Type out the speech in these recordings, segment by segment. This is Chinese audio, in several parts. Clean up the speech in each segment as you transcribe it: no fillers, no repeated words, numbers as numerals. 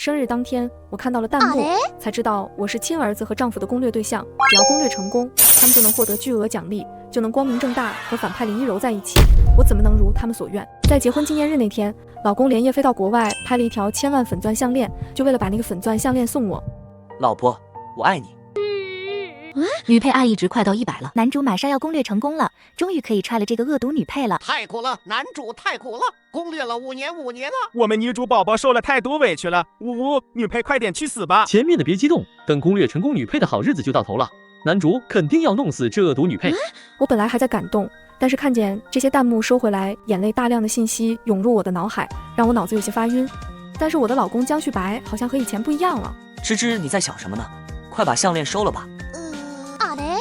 生日当天，我看到了弹幕，才知道我是亲儿子和丈夫的攻略对象。只要攻略成功，他们就能获得巨额奖励，就能光明正大和反派林一柔在一起。我怎么能如他们所愿？在结婚纪念日那天，老公连夜飞到国外拍了一条千万粉钻项链，就为了把那个粉钻项链送我。老婆，我爱你。女配爱一直快到100了，男主马上要攻略成功了，终于可以踹了这个恶毒女配了。太苦了，男主太苦了，攻略了5年了。我们女主宝宝受了太多委屈了，呜呜，女配快点去死吧！前面的别激动，等攻略成功，女配的好日子就到头了。男主肯定要弄死这恶毒女配。我本来还在感动，但是看见这些弹幕收回来，眼泪大量的信息涌入我的脑海，让我脑子有些发晕。但是我的老公江旭白好像和以前不一样了。芝芝，你在想什么呢？快把项链收了吧。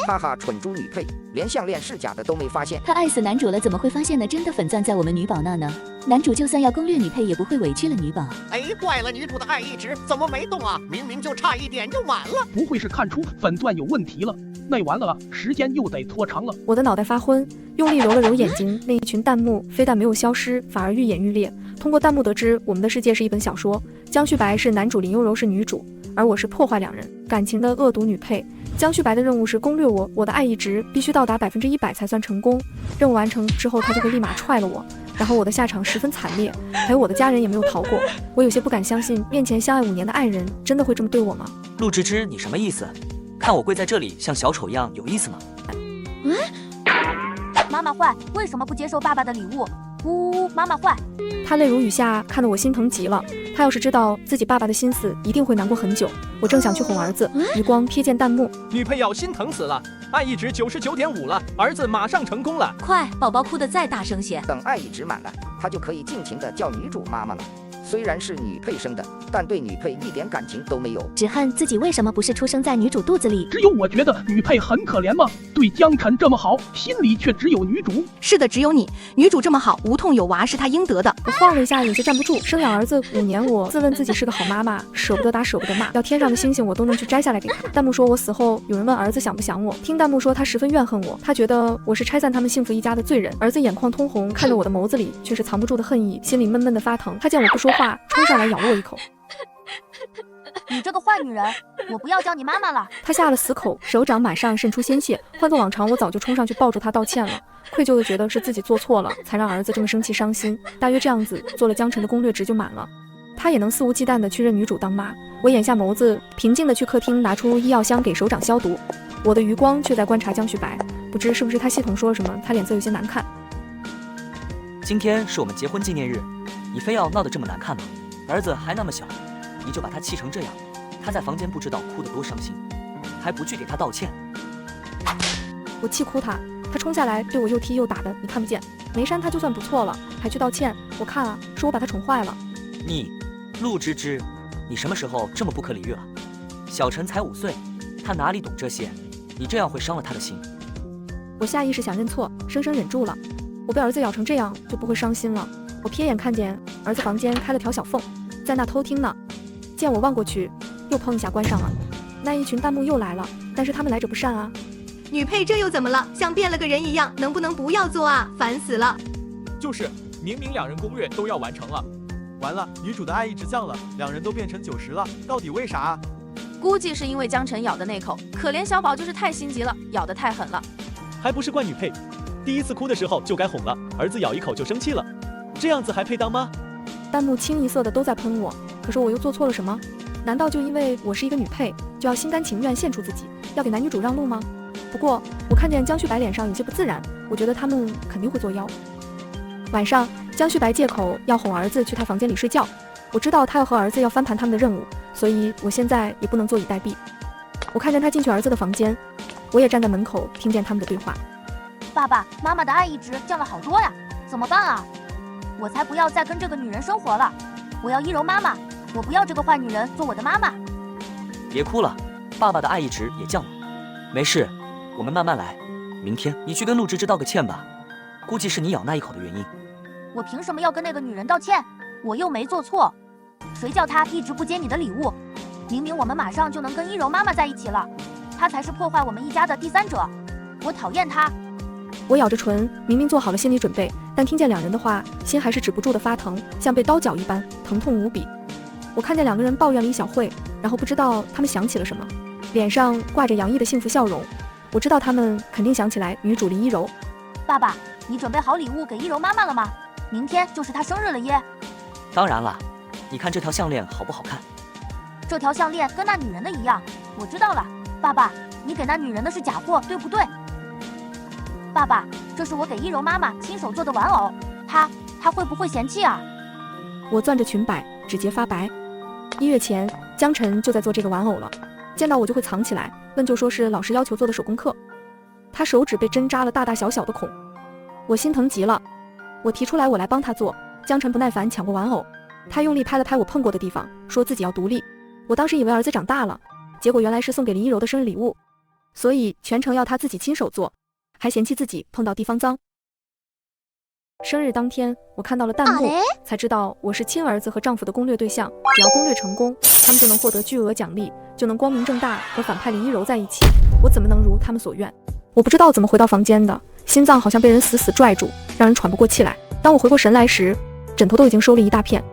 哈哈，蠢猪女配，连项链是假的都没发现。他爱死男主了，怎么会发现呢？真的粉钻在我们女宝那呢？男主就算要攻略女配，也不会委屈了女宝。哎，怪了，女主的爱一直怎么没动啊？明明就差一点就满了。不会是看出粉钻有问题了？那完了，时间又得拖长了。我的脑袋发昏，用力揉了揉眼睛，那一群弹幕非但没有消失，反而愈演愈烈。通过弹幕得知，我们的世界是一本小说，江旭白是男主，林悠柔是女主，而我是破坏两人感情的恶毒女配。江旭白的任务是攻略我的爱意值必须到达100%才算成功。任务完成之后，他就会立马踹了我，然后我的下场十分惨烈，还有我的家人也没有逃过。我有些不敢相信，面前相爱5年的爱人真的会这么对我吗？陆芝芝，你什么意思？看我跪在这里像小丑一样，有意思吗？妈妈坏，为什么不接受爸爸的礼物？呜，妈妈坏。他泪如雨下，看得我心疼极了。他要是知道自己爸爸的心思，一定会难过很久。我正想去哄儿子，余光瞥见弹幕，女配要心疼死了，爱一值99.5了，儿子马上成功了。快，宝宝哭得再大声些。等爱一值满了，他就可以尽情的叫女主妈妈了。虽然是女配生的，但对女配一点感情都没有，只恨自己为什么不是出生在女主肚子里。只有我觉得女配很可怜吗？对江晨这么好，心里却只有女主。是的，只有你。女主这么好，无痛有娃是她应得的。我晃了一下，有些站不住。生养儿子5年，我自问自己是个好妈妈，舍不得打，舍不得骂，要天上的星星我都能去摘下来给他。弹幕说我死后，有人问儿子想不想我，听弹幕说他十分怨恨我，他觉得我是拆散他们幸福一家的罪人。儿子眼眶通红，看着我的眸子里却是藏不住的恨意，心里闷闷的发疼。他见我不说话，冲上来咬了我一口。你这个坏女人，我不要叫你妈妈了。他下了死口，手掌马上渗出鲜血。换作往常，我早就冲上去抱住他道歉了，愧疚的觉得是自己做错了，才让儿子这么生气伤心。大约这样子做了，江晨的攻略值就满了，他也能肆无忌惮的去认女主当妈。我眼下眸子平静的去客厅拿出医药箱给手掌消毒，我的余光却在观察江旭白，不知是不是他系统说了什么，他脸色有些难看。今天是我们结婚纪念日，你非要闹得这么难看吗？儿子还那么小，你就把他气成这样，他在房间不知道哭得多伤心，还不去给他道歉。我气哭他，他冲下来对我又踢又打的，你看不见，没扇他就算不错了，还去道歉。我看啊，是我把他宠坏了。你，陆芝芝，你什么时候这么不可理喻了？小陈才5岁，他哪里懂这些？你这样会伤了他的心。我下意识想认错，生生忍住了。我被儿子咬成这样，就不会伤心了。我瞥眼看见儿子房间开了条小缝，在那偷听呢。见我望过去，又砰一下关上了。那一群弹幕又来了，但是他们来者不善啊。女配这又怎么了？像变了个人一样，能不能不要做啊？烦死了。就是，明明2人攻略都要完成了，完了，女主的爱一直降了，2人都变成90了，到底为啥啊？估计是因为江晨咬的那口，可怜小宝就是太心急了，咬得太狠了。还不是怪女配，第一次哭的时候就该哄了，儿子咬一口就生气了，这样子还配当妈？弹幕清一色的都在喷我，可是我又做错了什么？难道就因为我是一个女配，就要心甘情愿献出自己，要给男女主让路吗？不过我看见江旭白脸上有些不自然，我觉得他们肯定会作妖。晚上，江旭白借口要哄儿子去他房间里睡觉，我知道他要和儿子要翻盘他们的任务，所以我现在也不能坐以待毙。我看见他进去儿子的房间，我也站在门口听见他们的对话。爸爸妈妈的爱一值降了好多呀，怎么办啊？我才不要再跟这个女人生活了，我要一柔妈妈，我不要这个坏女人做我的妈妈。别哭了，爸爸的爱一值也降了，没事，我们慢慢来。明天你去跟陆芝芝道个歉吧，估计是你咬那一口的原因。我凭什么要跟那个女人道歉？我又没做错，谁叫她一直不接你的礼物？明明我们马上就能跟一柔妈妈在一起了，她才是破坏我们一家的第三者，我讨厌她。我咬着唇，明明做好了心理准备，但听见2人的话，心还是止不住的发疼，像被刀绞一般，疼痛无比。我看见两个人抱怨了一小会，然后不知道他们想起了什么，脸上挂着洋溢的幸福笑容。我知道他们肯定想起来女主林一柔。爸爸，你准备好礼物给一柔妈妈了吗？明天就是她生日了耶。当然了，你看这条项链好不好看？这条项链跟那女人的一样。我知道了，爸爸，你给那女人的是假货，对不对？爸爸，这是我给一柔妈妈亲手做的玩偶，她会不会嫌弃啊？我攥着裙摆，指节发白。1月前，江晨就在做这个玩偶了，见到我就会藏起来，问就说是老师要求做的手工课。他手指被针扎了大大小小的孔，我心疼极了。我提出来我来帮他做，江晨不耐烦抢过玩偶，他用力拍了拍我碰过的地方，说自己要独立。我当时以为儿子长大了，结果原来是送给林一柔的生日礼物，所以全程要他自己亲手做，还嫌弃自己碰到地方脏。生日当天，我看到了弹幕，才知道我是亲儿子和丈夫的攻略对象，只要攻略成功，他们就能获得巨额奖励，就能光明正大和反派林一柔在一起。我怎么能如他们所愿？我不知道怎么回到房间的，心脏好像被人死死拽住，让人喘不过气来。当我回过神来时，枕头都已经收了一大片。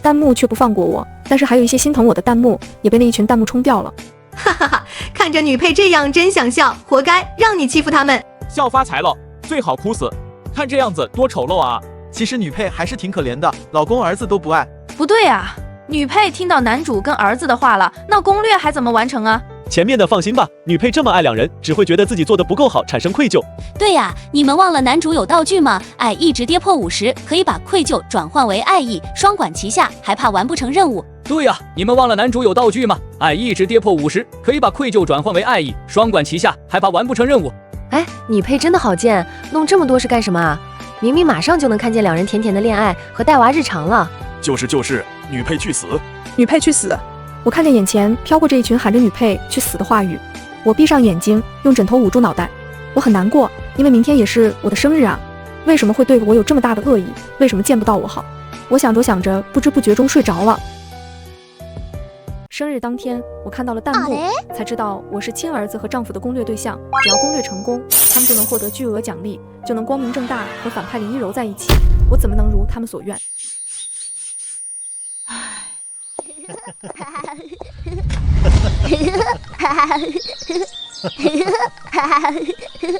弹幕却不放过我，但是还有一些心疼我的弹幕也被那一群弹幕冲掉了。哈哈哈，看着女配这样真想笑，活该让你欺负他们。笑发财了，最好哭死。看这样子多丑陋啊！其实女配还是挺可怜的，老公儿子都不爱。不对啊，女配听到男主跟儿子的话了，那攻略还怎么完成啊？前面的放心吧，女配这么爱两人，只会觉得自己做的不够好，产生愧疚。对呀，你们忘了男主有道具吗？爱意值跌破50，可以把愧疚转换为爱意，双管齐下，还怕完不成任务？对呀，你们忘了男主有道具吗？爱意值跌破50，可以把愧疚转换为爱意，双管齐下，还怕完不成任务？哎，女配真的好贱，弄这么多是干什么啊？明明马上就能看见两人甜甜的恋爱和带娃日常了。就是，女配去死！女配去死！我看见眼前飘过这一群喊着女配去死的话语，我闭上眼睛，用枕头捂住脑袋。我很难过，因为明天也是我的生日啊！为什么会对我有这么大的恶意？为什么见不到我好？我想着想着，不知不觉中睡着了。生日当天，我看到了弹幕，才知道我是亲儿子和丈夫的攻略对象，只要攻略成功，他们就能获得巨额奖励，就能光明正大和反派林一柔在一起。我怎么能如他们所愿？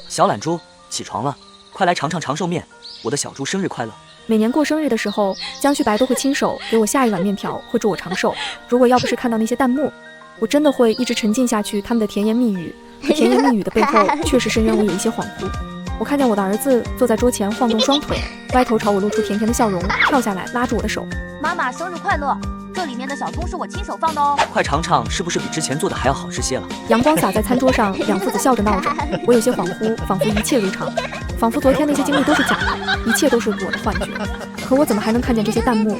小懒猪，起床了，快来尝尝长寿面，我的小猪生日快乐。每年过生日的时候，江旭白都会亲手给我下一碗面条，会祝我长寿。如果要不是看到那些弹幕，我真的会一直沉浸下去他们的甜言蜜语。可甜言蜜语的背后，确实深渊我有一些恍惚。我看见我的儿子坐在桌前晃动双腿，歪头朝我露出甜甜的笑容，跳下来拉住我的手。妈妈生日快乐！这里面的小葱是我亲手放的哦。快尝尝，是不是比之前做的还要好吃些了？阳光洒在餐桌上，两父子笑着闹着，我有些恍惚，仿佛一切如常，仿佛昨天那些经历都是假的，一切都是我的幻觉。可我怎么还能看见这些弹幕？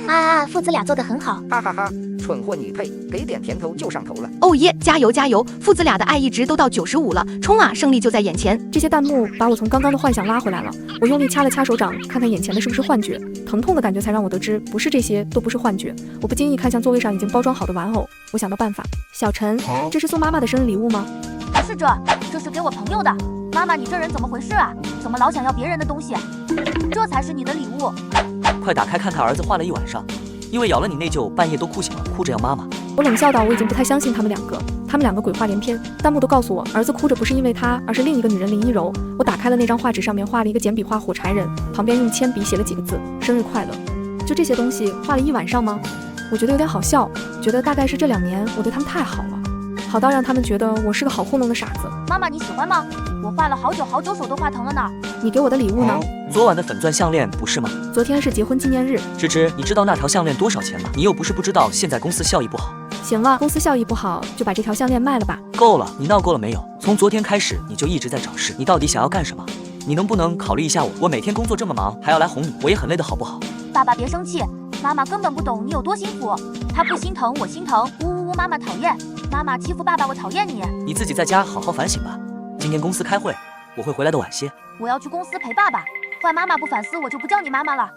父子俩做得很好，哈哈哈！蠢货女配，给点甜头就上头了。哦耶，加油加油！父子俩的爱一直都到95了，冲啊，胜利就在眼前！这些弹幕把我从刚刚的幻想拉回来了。我用力掐了掐手掌，看看眼前的是不是幻觉，疼痛的感觉才让我得知，不是这些，都不是幻觉。我不经意看向座位上已经包装好的玩偶，我想到办法。小陈，这是送妈妈的生日礼物吗？不是这是给我朋友的。妈妈，你这人怎么回事啊？怎么老想要别人的东西？这才是你的礼物。快打开看看，儿子画了一晚上，因为咬了你内疚，半夜都哭醒了，哭着要妈妈。我冷笑道，我已经不太相信他们两个鬼话连篇。弹幕都告诉我，儿子哭着不是因为他，而是另一个女人林一柔。我打开了那张画纸，上面画了一个简笔画火柴人，旁边用铅笔写了几个字：生日快乐。就这些东西画了一晚上吗？我觉得有点好笑，觉得大概是这2年我对他们太好了，好到让他们觉得我是个好糊弄的傻子。妈妈，你喜欢吗？我画了好久，手都画疼了呢。你给我的礼物呢？昨晚的粉钻项链不是吗？昨天是结婚纪念日。芝芝，你知道那条项链多少钱吗？你又不是不知道，现在公司效益不好。行了，公司效益不好，就把这条项链卖了吧。够了，你闹够了没有？从昨天开始你就一直在找事，你到底想要干什么？你能不能考虑一下我？我每天工作这么忙，还要来哄你，我也很累的好不好？爸爸别生气，妈妈根本不懂你有多辛苦，她不心疼我心疼，呜呜呜，妈妈讨厌，妈妈欺负爸爸我讨厌你。你自己在家好好反省吧。今天公司开会，我会回来的晚些。我要去公司陪爸爸，坏妈妈不反思我就不叫你妈妈了。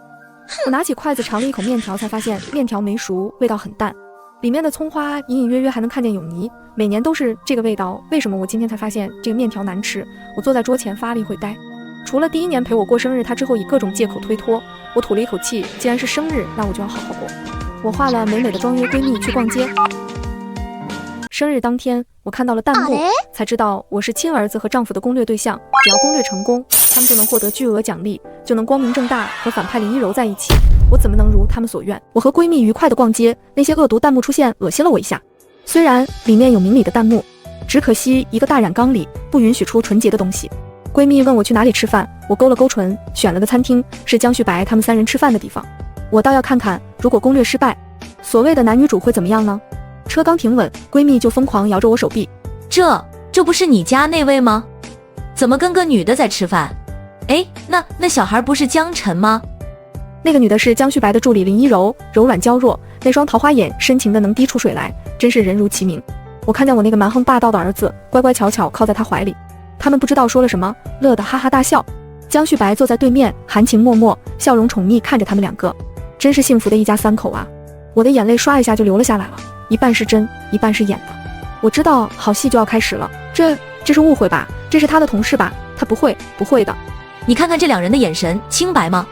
我拿起筷子尝了一口面条，才发现面条没熟，味道很淡，里面的葱花隐隐约约还能看见有泥。每年都是这个味道，为什么我今天才发现这个面条难吃？我坐在桌前发了一会呆。除了第1年陪我过生日，他之后以各种借口推脱。我吐了一口气，既然是生日，那我就要好好过。我化了美美的妆约闺蜜去逛街。生日当天，我看到了弹幕，才知道我是亲儿子和丈夫的攻略对象。只要攻略成功，他们就能获得巨额奖励，就能光明正大和反派林一柔在一起。我怎么能如他们所愿？我和闺蜜愉快的逛街，那些恶毒弹幕出现，恶心了我一下。虽然里面有明理的弹幕，只可惜一个大染缸里不允许出纯洁的东西。闺蜜问我去哪里吃饭，我勾了勾唇，选了个餐厅，是江旭白他们3人吃饭的地方。我倒要看看，如果攻略失败，所谓的男女主会怎么样呢？车刚停稳，闺蜜就疯狂摇着我手臂。这不是你家那位吗？怎么跟个女的在吃饭？哎，那小孩不是江晨吗？那个女的是江旭白的助理林一柔，柔软娇弱，那双桃花眼深情的能滴出水来，真是人如其名。我看见我那个蛮横霸道的儿子乖乖巧巧靠在她怀里，他们不知道说了什么，乐得哈哈大笑。江旭白坐在对面，含情脉脉，笑容宠溺看着他们2个，真是幸福的一家3口啊！我的眼泪刷一下就流了下来了，一半是真，一半是演的。我知道好戏就要开始了，这是误会吧？这是他的同事吧？他不会的。你看看这2人的眼神，清白吗？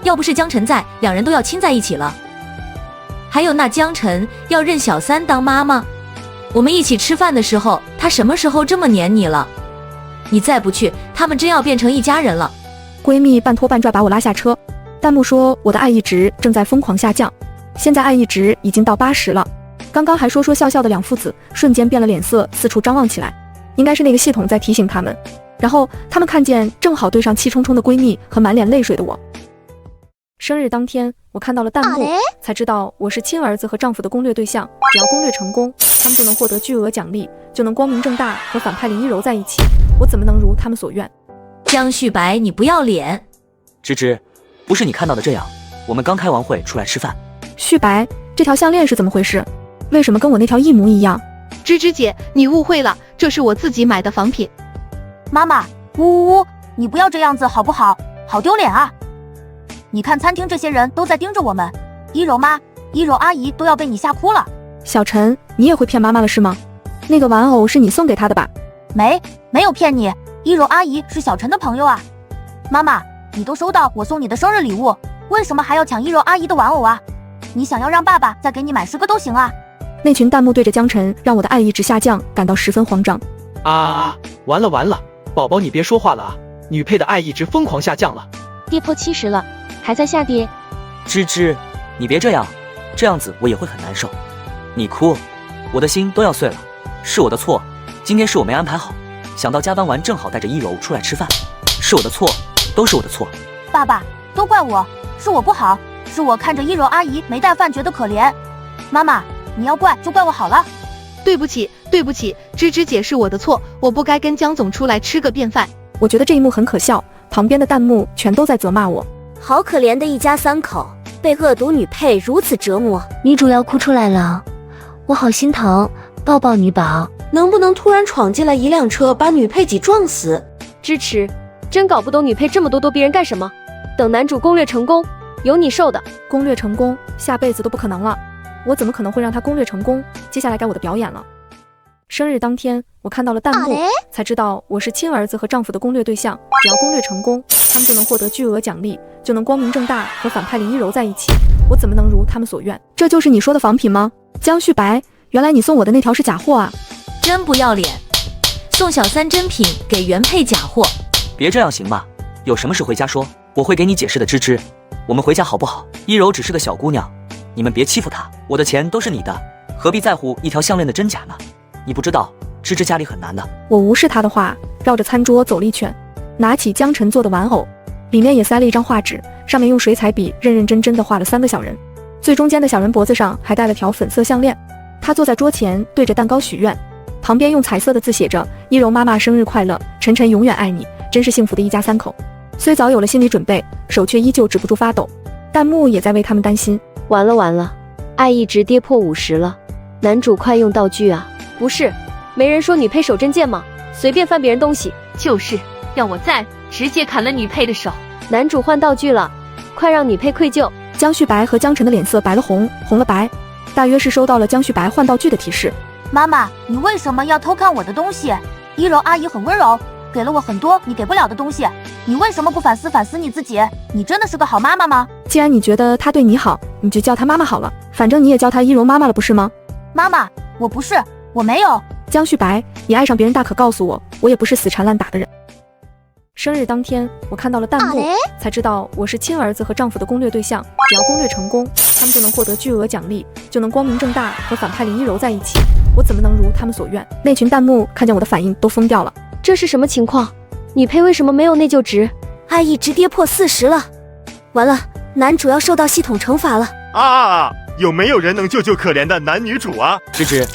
要不是江晨在，2人都要亲在一起了。还有那江晨要认小三当妈妈，我们一起吃饭的时候，他什么时候这么黏你了？你再不去，他们真要变成一家人了。闺蜜半拖半拽把我拉下车，弹幕说我的爱意值正在疯狂下降，现在爱意值已经到80了。刚刚还说笑笑的2父子瞬间变了脸色，四处张望起来，应该是那个系统在提醒他们。然后他们看见正好对上气冲冲的闺蜜和满脸泪水的我。生日当天，我看到了弹幕，才知道我是亲儿子和丈夫的攻略对象。只要攻略成功，他们就能获得巨额奖励，就能光明正大和反派林一柔在一起。我怎么能如他们所愿？江旭白，你不要脸！芝芝，不是你看到的这样，我们刚开完会出来吃饭。旭白，这条项链是怎么回事？为什么跟我那条一模一样？芝芝姐，你误会了，这是我自己买的仿品。妈妈，呜，你不要这样子好不好？好丢脸啊！你看餐厅这些人都在盯着我们，一柔妈、一柔阿姨都要被你吓哭了。小陈，你也会骗妈妈了是吗？那个玩偶是你送给她的吧？没有骗你，一柔阿姨是小陈的朋友啊。妈妈，你都收到我送你的生日礼物，为什么还要抢一柔阿姨的玩偶啊？你想要让爸爸再给你买10个都行啊。那群弹幕对着江晨让我的爱意值下降感到十分慌张。完了，宝宝你别说话了啊！女配的爱意值疯狂下降了，跌破70了，还在下跌。芝芝，你别这样，这样子我也会很难受。你哭，我的心都要碎了。是我的错，今天是我没安排好，想到加班完正好带着一柔出来吃饭，是我的错，都是我的错。爸爸，都怪我，是我不好，是我看着一柔阿姨没带饭觉得可怜。妈妈，你要怪就怪我好了。对不起，芝芝姐是我的错，我不该跟江总出来吃个便饭。我觉得这一幕很可笑，旁边的弹幕全都在责骂我。好可怜的一家3口，被恶毒女配如此折磨。女主要哭出来了，我好心疼，抱抱女宝。能不能突然闯进来一辆车把女配给撞死？支持，真搞不懂女配这么咄逼人干什么。等男主攻略成功，有你受的。攻略成功，下辈子都不可能了。我怎么可能会让他攻略成功？接下来该我的表演了。生日当天，我看到了弹幕，才知道我是亲儿子和丈夫的攻略对象。只要攻略成功，他们就能获得巨额奖励，就能光明正大和反派林一柔在一起。我怎么能如他们所愿？这就是你说的仿品吗？江旭白，原来你送我的那条是假货啊！真不要脸，送小三真品给原配假货。别这样行吗？有什么事回家说，我会给你解释的。芝芝，我们回家好不好？一柔只是个小姑娘，你们别欺负她，我的钱都是你的，何必在乎一条项链的真假呢？你不知道，芝芝家里很难的。我无视他的话，绕着餐桌走了一圈，拿起江晨做的玩偶，里面也塞了一张画纸，上面用水彩笔认认真真的画了3个小人，最中间的小人脖子上还戴了条粉色项链。他坐在桌前，对着蛋糕许愿，旁边用彩色的字写着：一柔妈妈生日快乐，晨晨永远爱你，真是幸福的一家3口。虽早有了心理准备，手却依旧止不住发抖。弹幕也在为他们担心。完了，爱意值跌破50了，男主快用道具啊！不是，没人说女配手真贱吗？随便翻别人东西，就是要我再直接砍了女配的手。男主换道具了，快让女配愧疚。江旭白和江晨的脸色白了红，红了白，大约是收到了江旭白换道具的提示。妈妈，你为什么要偷看我的东西？一柔阿姨很温柔，给了我很多你给不了的东西，你为什么不反思反思你自己？你真的是个好妈妈吗？既然你觉得他对你好，你就叫他妈妈好了，反正你也叫他一柔妈妈了，不是吗？妈妈，我不是，我没有。江旭白，你爱上别人大可告诉我，我也不是死缠烂打的人。生日当天，我看到了弹幕，才知道我是亲儿子和丈夫的攻略对象，只要攻略成功，他们就能获得巨额奖励，就能光明正大和反派林一柔在一起。我怎么能如他们所愿？那群弹幕看见我的反应都疯掉了。这是什么情况？女配为什么没有内疚值？爱一直跌破40了，完了，男主要受到系统惩罚了啊！有没有人能救救可怜的男女主啊？芝芝，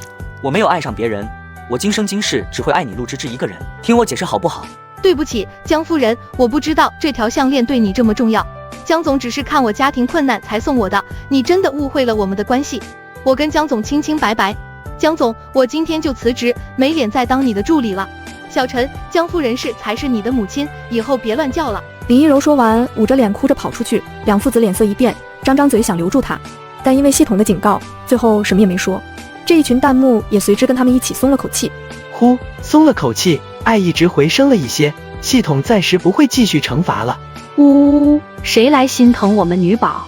我没有爱上别人，我今生今世只会爱你陆芝芝一个人，听我解释好不好？对不起，江夫人，我不知道这条项链对你这么重要。江总只是看我家庭困难才送我的，你真的误会了我们的关系。我跟江总清清白白。江总，我今天就辞职，没脸再当你的助理了。小陈，江夫人才是你的母亲，以后别乱叫了。林一柔说完，捂着脸哭着跑出去，两父子脸色一变，张嘴想留住他，但因为系统的警告，最后什么也没说。这一群弹幕也随之跟他们一起松了口气。呼，松了口气，爱一直回升了一些，系统暂时不会继续惩罚了。呜，谁来心疼我们女宝？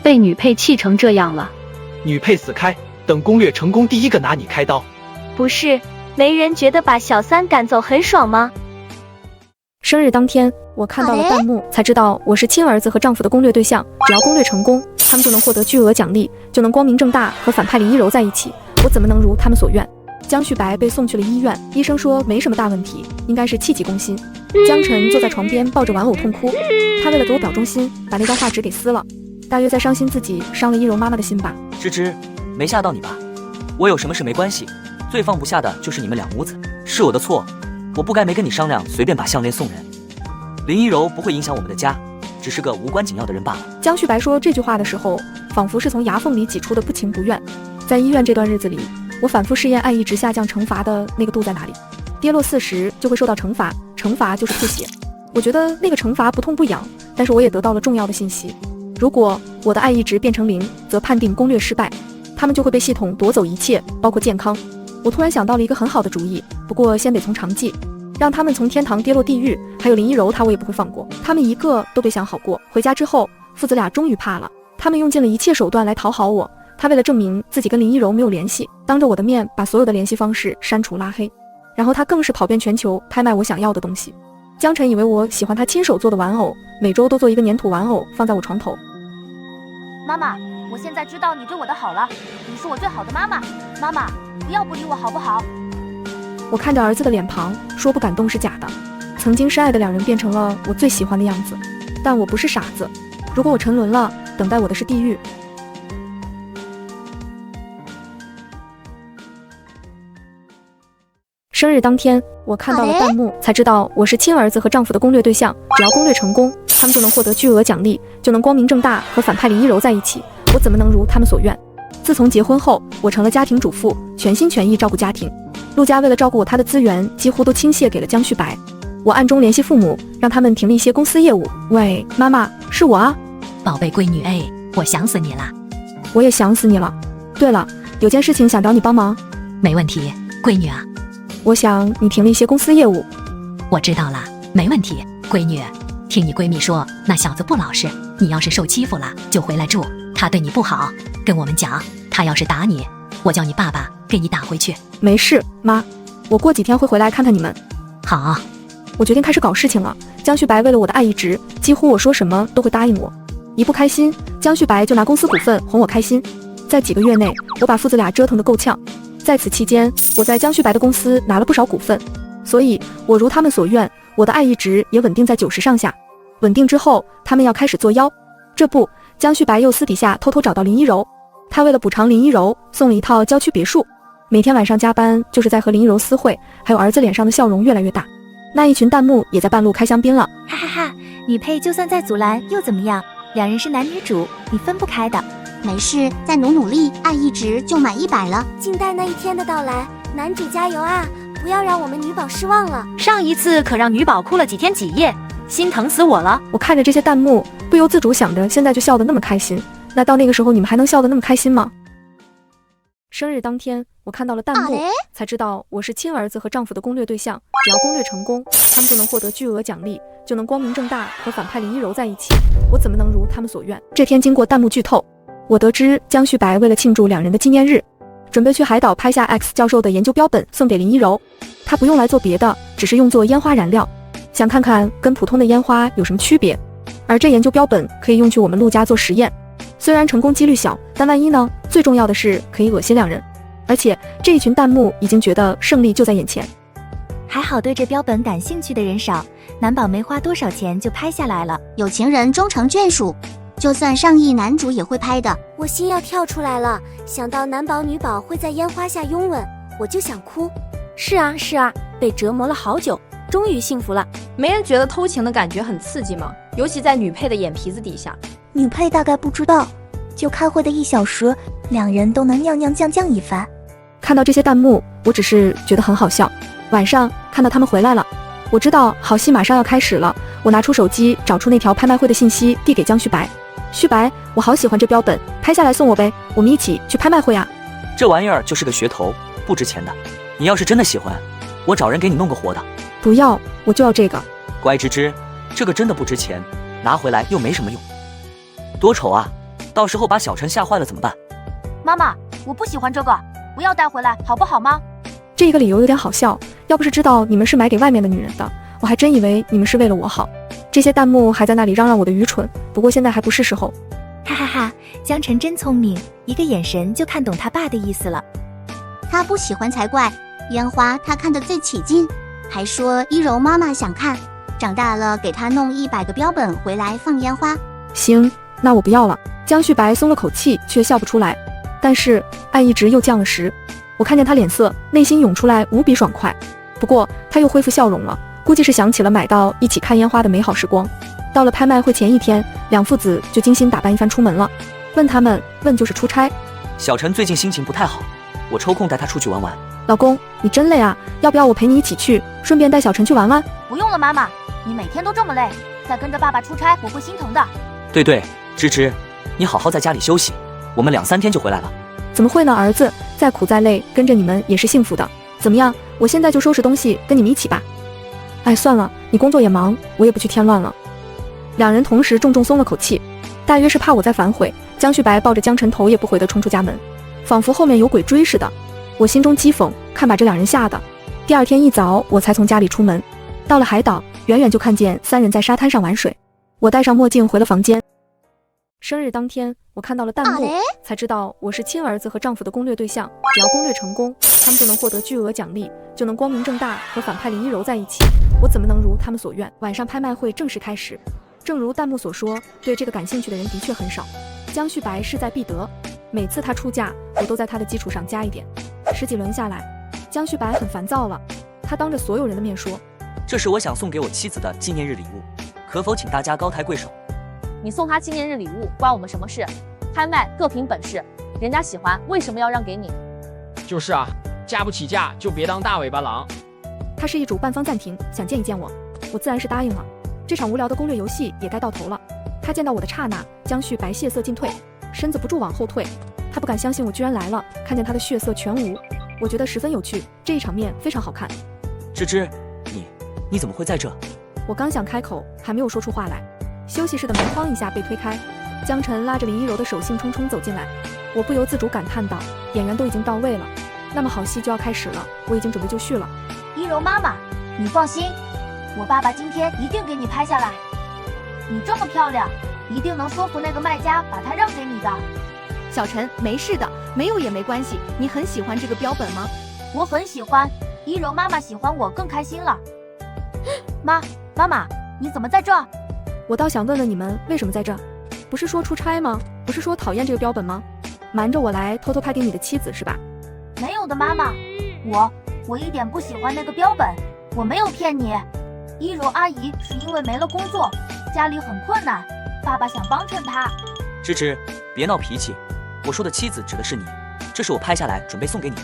被女配气成这样了。女配死开，等攻略成功第一个拿你开刀。不是，没人觉得把小三赶走很爽吗？生日当天，我看到了弹幕，才知道我是亲儿子和丈夫的攻略对象，只要攻略成功，他们就能获得巨额奖励，就能光明正大和反派林一柔在一起。我怎么能如他们所愿？江旭白被送去了医院，医生说没什么大问题，应该是气急攻心。江晨坐在床边抱着玩偶痛哭，他为了给我表忠心，把那张画纸给撕了，大约在伤心自己伤了一柔妈妈的心吧。芝芝，没吓到你吧？我有什么事没关系，最放不下的就是你们两屋子，是我的错，我不该没跟你商量，随便把项链送人。林一柔不会影响我们的家，只是个无关紧要的人罢了。江旭白说这句话的时候，仿佛是从牙缝里挤出的不情不愿。在医院这段日子里，我反复试验爱一直下降惩罚的那个度在哪里，跌落40就会受到惩罚，惩罚就是吐血。我觉得那个惩罚不痛不痒，但是我也得到了重要的信息，如果我的爱一值变成0，则判定攻略失败，他们就会被系统夺走一切，包括健康。我突然想到了一个很好的主意，不过先得从长计，让他们从天堂跌落地狱。还有林一柔，他我也不会放过，他们一个都别想好过。回家之后，父子俩终于怕了，他们用尽了一切手段来讨好我。他为了证明自己跟林一柔没有联系，当着我的面把所有的联系方式删除拉黑，然后他更是跑遍全球拍卖我想要的东西。江晨以为我喜欢他亲手做的玩偶，每周都做一个粘土玩偶放在我床头。妈妈，我现在知道你对我的好了，你是我最好的妈妈。妈妈，不要不理我好不好？我看着儿子的脸庞，说不感动是假的。曾经深爱的两人变成了我最喜欢的样子，但我不是傻子，如果我沉沦了，等待我的是地狱。生日当天，我看到了弹幕，才知道我是亲儿子和丈夫的攻略对象，只要攻略成功，他们就能获得巨额奖励，就能光明正大和反派林一柔在一起。我怎么能如他们所愿？自从结婚后，我成了家庭主妇，全心全意照顾家庭。陆家为了照顾我，他的资源几乎都倾泻给了江旭白。我暗中联系父母，让他们停了一些公司业务。喂，妈妈，是我啊。宝贝闺女，哎，我想死你了。我也想死你了。对了，有件事情想找你帮忙。没问题，闺女啊。我想你停了一些公司业务。我知道了，没问题，闺女。听你闺蜜说，那小子不老实，你要是受欺负了，就回来住。他对你不好，跟我们讲，他要是打你，我叫你爸爸给你打回去。没事，妈，我过几天会回来看看你们。好。我决定开始搞事情了。江旭白为了我的爱一直，几乎我说什么都会答应我。一不开心，江旭白就拿公司股份哄我开心。在几个月内，我把父子俩折腾得够呛。在此期间，我在江旭白的公司拿了不少股份，所以我如他们所愿，我的爱一直也稳定在90上下。稳定之后，他们要开始作妖。这不，江旭白又私底下偷偷找到林一柔，他为了补偿林一柔，送了一套郊区别墅。每天晚上加班就是在和林一柔私会，还有儿子脸上的笑容越来越大。那一群弹幕也在半路开香槟了，哈哈哈！女配就算再阻拦又怎么样？两人是男女主，你分不开的。没事，再努力，爱一直就满100了。静待那一天的到来，男主加油啊！不要让我们女宝失望了。上一次可让女宝哭了几天几夜，心疼死我了。我看着这些弹幕，不由自主想着，现在就笑得那么开心，那到那个时候你们还能笑得那么开心吗？生日当天，我看到了弹幕，才知道我是亲儿子和丈夫的攻略对象。只要攻略成功，他们就能获得巨额奖励，就能光明正大和反派林一柔在一起。我怎么能如他们所愿？这天经过弹幕剧透，我得知江旭白为了庆祝两人的纪念日，准备去海岛拍下 X 教授的研究标本送给林一柔。他不用来做别的，只是用作烟花燃料，想看看跟普通的烟花有什么区别。而这研究标本可以用去我们陆家做实验。虽然成功几率小，但万一呢？最重要的是可以恶心两人，而且这一群弹幕已经觉得胜利就在眼前。还好对这标本感兴趣的人少，男宝没花多少钱就拍下来了。有情人终成眷属，就算上亿男主也会拍的。我心要跳出来了，想到男宝女宝会在烟花下拥吻，我就想哭。是啊，被折磨了好久，终于幸福了。没人觉得偷情的感觉很刺激吗？尤其在女配的眼皮子底下。女配大概不知道，就开会的1小时，两人都能酿酿酱酱一番。看到这些弹幕，我只是觉得很好笑。晚上看到他们回来了，我知道好戏马上要开始了。我拿出手机，找出那条拍卖会的信息，递给江旭白。旭白，我好喜欢这标本，拍下来送我呗，我们一起去拍卖会啊。这玩意儿就是个噱头，不值钱的。你要是真的喜欢，我找人给你弄个活的。不要，我就要这个。乖芝芝，这个真的不值钱，拿回来又没什么用。多丑啊！到时候把小陈吓坏了怎么办？妈妈，我不喜欢这个，不要带回来，好不好吗？这个理由有点好笑，要不是知道你们是买给外面的女人的，我还真以为你们是为了我好。这些弹幕还在那里嚷嚷我的愚蠢，不过现在还不是时候。哈哈哈，江晨真聪明，一个眼神就看懂他爸的意思了。他不喜欢才怪，烟花他看得最起劲，还说一柔妈妈想看，长大了给他弄100个标本回来放烟花。行，那我不要了。江旭白松了口气，却笑不出来，但是爱一直又降了10。我看见他脸色，内心涌出来无比爽快。不过他又恢复笑容了，估计是想起了买到一起看烟花的美好时光。到了拍卖会前一天，两父子就精心打扮一番出门了。问他们，问就是出差。小陈最近心情不太好，我抽空带他出去玩玩。老公，你真累啊，要不要我陪你一起去，顺便带小陈去玩玩？不用了，妈妈，你每天都这么累，再跟着爸爸出差，我会心疼的。对，芝芝，你好好在家里休息，我们2-3天就回来了。怎么会呢，儿子，再苦再累，跟着你们也是幸福的。怎么样，我现在就收拾东西跟你们一起吧。哎，算了，你工作也忙，我也不去添乱了。两人同时重重松了口气，大约是怕我再反悔，江旭白抱着江晨头也不回地冲出家门，仿佛后面有鬼追似的。我心中讥讽，看把这两人吓的。第二天一早，我才从家里出门，到了海岛，远远就看见3人在沙滩上玩水。我戴上墨镜回了房间。生日当天，我看到了弹幕，才知道我是亲儿子和丈夫的攻略对象。只要攻略成功，他们就能获得巨额奖励，就能光明正大和反派林一柔在一起。我怎么能如他们所愿？晚上拍卖会正式开始。正如弹幕所说，对这个感兴趣的人的确很少。江旭白势在必得，每次他出价，我都在他的基础上加一点。10几轮下来，江旭白很烦躁了，他当着所有人的面说：“这是我想送给我妻子的纪念日礼物，可否请大家高抬贵手？”你送他纪念日礼物关我们什么事？拍卖各凭本事，人家喜欢为什么要让给你？就是啊，架不起架就别当大尾巴狼。他是一主办方暂停，想见一见我，我自然是答应了。这场无聊的攻略游戏也该到头了。他见到我的刹那，江旭白血色进退，身子不住往后退。他不敢相信我居然来了，看见他的血色全无，我觉得十分有趣，这一场面非常好看。芝芝，你怎么会在这？我刚想开口，还没有说出话来。休息室的门哐一下被推开，江晨拉着林一柔的手兴冲冲走进来，我不由自主感叹道：演员都已经到位了，那么好戏就要开始了，我已经准备就绪了。一柔妈妈，你放心，我爸爸今天一定给你拍下来。你这么漂亮，一定能说服那个卖家把它让给你的。小陈，没事的，没有也没关系。你很喜欢这个标本吗？我很喜欢，一柔妈妈喜欢我更开心了。妈妈，你怎么在这？我倒想问问你们为什么在这？不是说出差吗？不是说讨厌这个标本吗？瞒着我来偷偷拍给你的妻子是吧？没有的，妈妈，我一点不喜欢那个标本，我没有骗你。一柔阿姨是因为没了工作，家里很困难，爸爸想帮衬她。芝芝，别闹脾气，我说的妻子指的是你，这是我拍下来准备送给你的，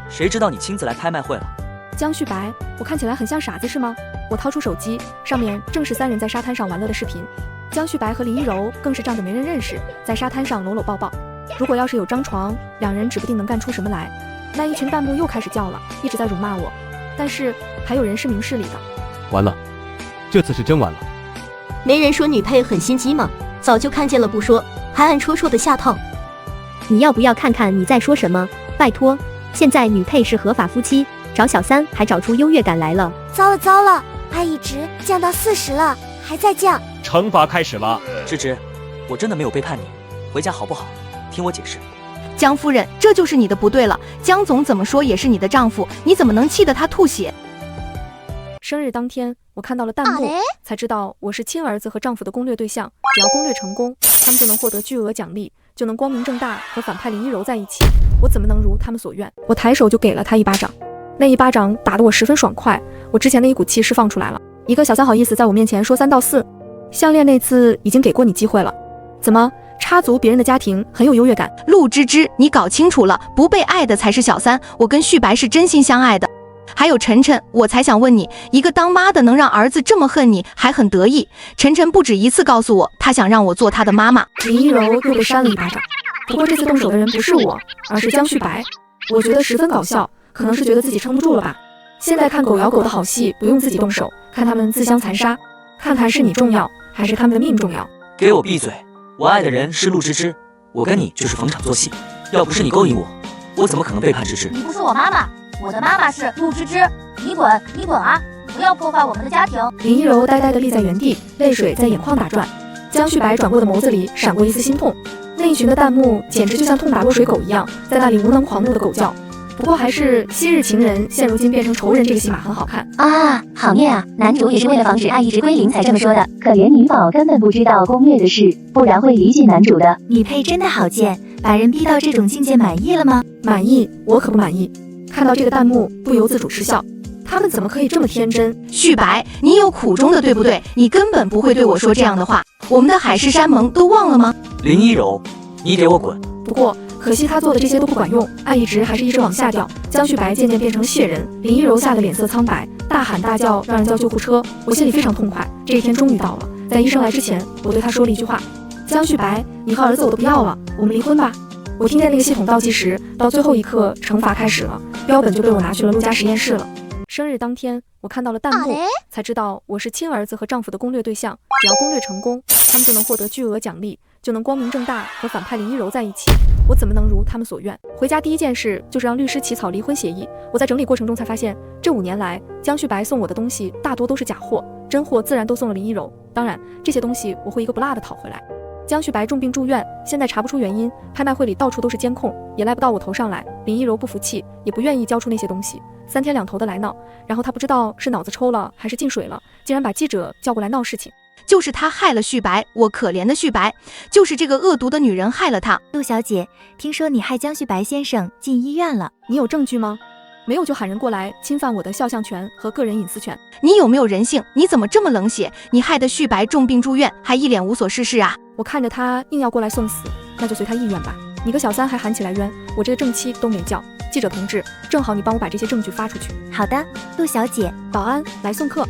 谁知道你亲自来拍卖会了。江旭白，我看起来很像傻子是吗？我掏出手机，上面正是3人在沙滩上玩乐的视频。江旭白和林一柔更是仗着没人认识，在沙滩上搂搂抱抱。如果要是有张床，两人指不定能干出什么来。那一群弹幕又开始叫了，一直在辱骂我，但是还有人是明事理的。完了，这次是真完了。没人说女配很心机吗？早就看见了不说，还暗戳戳的下套。你要不要看看你在说什么？拜托，现在女配是合法夫妻，找小三还找出优越感来了。糟了糟了，爱一值降到40了，还在降。惩罚开始了。芝芝，我真的没有背叛你，回家好不好？听我解释。江夫人，这就是你的不对了。江总怎么说也是你的丈夫，你怎么能气得他吐血？生日当天，我看到了弹幕，才知道我是亲儿子和丈夫的攻略对象。只要攻略成功，他们就能获得巨额奖励，就能光明正大和反派林一柔在一起。我怎么能如他们所愿？我抬手就给了他一巴掌，那一巴掌打得我十分爽快，我之前的一股气释放出来了。一个小三好意思在我面前说3到4，项链那次已经给过你机会了，怎么插足别人的家庭很有优越感？陆芝芝，你搞清楚了，不被爱的才是小三，我跟旭白是真心相爱的。还有晨晨，我才想问你，一个当妈的能让儿子这么恨你，还很得意。晨晨不止一次告诉我，他想让我做他的妈妈。林一柔又被扇了一巴掌，不过这次动手的人不是我，而是江旭白。我觉得十分搞笑，可能是觉得自己撑不住了吧。现在看狗咬狗的好戏，不用自己动手，看他们自相残杀，看看是你重要，还是他们的命重要。给我闭嘴！我爱的人是陆芝芝，我跟你就是逢场作戏。要不是你勾引我，我怎么可能背叛芝芝？你不是我妈妈，我的妈妈是陆芝芝。你滚，你滚啊！不要破坏我们的家庭。林一柔呆呆地立在原地，泪水在眼眶打转。江旭白转过的眸子里闪过一丝心痛。那一群的弹幕简直就像痛打落水狗一样，在那里无能狂怒的狗叫。不过还是昔日情人现如今变成仇人这个戏码很好看啊！好虐啊！男主也是为了防止爱一直归零才这么说的，可怜女宝根本不知道攻略的事，不然会理解男主的。女配真的好贱，把人逼到这种境界，满意了吗？满意，我可不满意。看到这个弹幕不由自主失笑，他们怎么可以这么天真？旭白，你有苦衷的对不对？你根本不会对我说这样的话。我们的海誓山盟都忘了吗？林一柔，你给我滚！不过可惜他做的这些都不管用，爱一直还是一直往下掉。江旭白渐渐变成血人，林一柔吓得脸色苍白，大喊大叫让人叫救护车。我心里非常痛快，这一天终于到了。在医生来之前，我对他说了一句话：江旭白，你和儿子我都不要了，我们离婚吧。我听见那个系统倒计时到最后一刻，惩罚开始了，标本就被我拿去了陆家实验室了。生日当天，我看到了弹幕，才知道我是亲儿子和丈夫的攻略对象。只要攻略成功，他们就能获得巨额奖励，就能光明正大和反派林一柔在一起。我怎么能如他们所愿？回家第一件事就是让律师起草离婚协议。我在整理过程中才发现，这5年来江旭白送我的东西大多都是假货，真货自然都送了林一柔。当然，这些东西我会一个不落的讨回来。江旭白重病住院，现在查不出原因，拍卖会里到处都是监控，也赖不到我头上来。林一柔不服气，也不愿意交出那些东西，3天2头的来闹。然后他不知道是脑子抽了还是进水了，竟然把记者叫过来闹事情。就是他害了旭白，我可怜的旭白，就是这个恶毒的女人害了他。陆小姐，听说你害江旭白先生进医院了，你有证据吗？没有就喊人过来侵犯我的肖像权和个人隐私权。你有没有人性？你怎么这么冷血？你害得旭白重病住院，还一脸无所事事啊！我看着他硬要过来送死，那就随他意愿吧。你个小三还喊起来冤，我这个正妻都没叫。记者同志，正好你帮我把这些证据发出去。好的，陆小姐。保安来送客。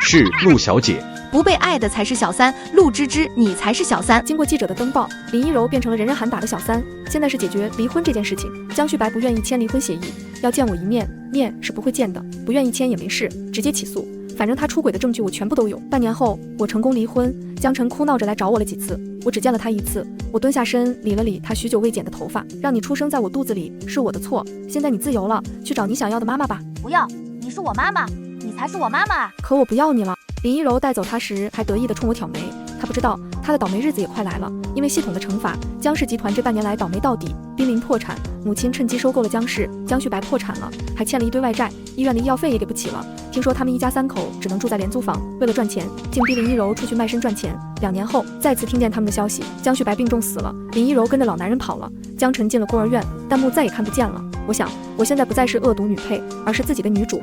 是陆小姐。不被爱的才是小三，陆芝芝，你才是小三。经过记者的登报，林一柔变成了人人喊打的小三。现在是解决离婚这件事情，江旭白不愿意签离婚协议，要见我一面，面是不会见的，不愿意签也没事，直接起诉。反正他出轨的证据我全部都有。半年后，我成功离婚，江晨哭闹着来找我了几次，我只见了他1次。我蹲下身理了理他许久未剪的头发，让你出生在我肚子里是我的错，现在你自由了，去找你想要的妈妈吧。不要，你是我妈妈，你才是我妈妈啊！可我不要你了。林一柔带走他时还得意地冲我挑眉，他不知道他的倒霉日子也快来了，因为系统的惩罚，江氏集团这半年来倒霉到底，濒临破产，母亲趁机收购了江氏，江旭白破产了，还欠了一堆外债，医院的医药费也给不起了。听说他们一家3口只能住在廉租房，为了赚钱，竟逼林一柔出去卖身赚钱。2年后，再次听见他们的消息，江旭白病重死了，林一柔跟着老男人跑了，江晨进了孤儿院，弹幕再也看不见了。我想，我现在不再是恶毒女配，而是自己的女主。